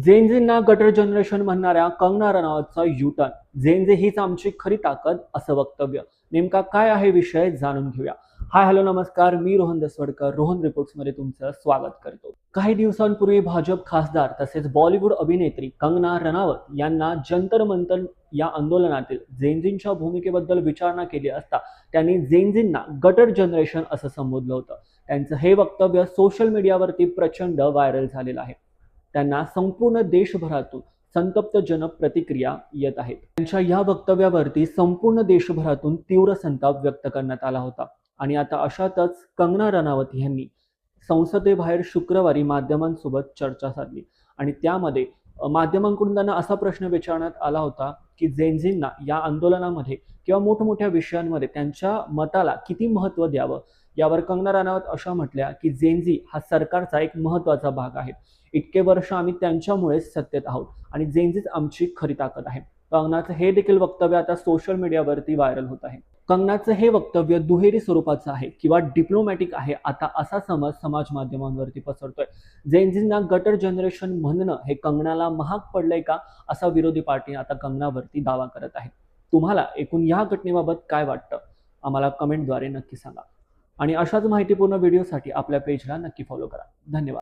झेनझींना gutter generation म्हणणाऱ्या Kangana रनौतचा U-turn, झेनझी हीच आमची खरी ताकद असं वक्तव्य. नेमका काय आहे विषय जाणून घेऊया. हाय हॅलो नमस्कार, मी रोहन दसवडकर रोहन रिपोर्ट्स मध्ये तुमचं स्वागत करतो. काही दिवसांपूर्वी भाजप खासदार तसेच बॉलिवूड अभिनेत्री कंगना रनौत यांना जंतर मंतर या आंदोलनातील झेनझींच्या भूमिकेबद्दल विचारणा केली असता त्यांनी झेनझींना गटर जनरेशन असं संबोधलं होतं. त्यांचं हे वक्तव्य सोशल मीडियावरती प्रचंड व्हायरल झालेलं आहे. त्यांना संपूर्ण देशभरातून संतप्तजनक प्रतिक्रिया येत आहेत. त्यांच्या या वक्तव्यावरती संपूर्ण देशभरातून तीव्र संताप व्यक्त करण्यात आला होता. आणि आता अशातच कंगना रनौत यांनी संसदेबाहेर शुक्रवारी माध्यमांसोबत चर्चा साधली आणि त्यामध्ये माध्यमांकडून त्यांना असा प्रश्न विचारण्यात आला होता की झेनझींना या आंदोलनामध्ये किंवा मोठमोठ्या विषयांमध्ये त्यांच्या मताला किती महत्त्व द्यावं. यावर कंगना रनौत अशा म्हटल्या की झेनझी हा सरकारचा एक महत्त्वाचा भाग आहे. इतके वर्ष आम्ही त्यांच्यामुळेच सत्तेत आहोत आणि झेनझीच आमची खरी ताकद आहे. कंगनाचं हे देखील वक्तव्य आता सोशल मीडियावरती व्हायरल होत आहे. कंगनाचं हे वक्तव्य दुहेरी स्वरूपाचं आहे किंवा डिप्लोमॅटिक आहे, आता असा समज समाज माध्यमांवरती पसरतोय. झेनझींना गटर जनरेशन म्हणणं हे कंगनाला महाग पडलंय का, असा विरोधी पार्टी आता कंगनावरती दावा करत आहे. तुम्हाला एकूण या घटनेबाबत काय वाटतं, आम्हाला कमेंटद्वारे नक्की सांगा. आणि अशाच माहितीपूर्ण व्हिडिओसाठी आपल्या पेजला नक्की फॉलो करा. धन्यवाद.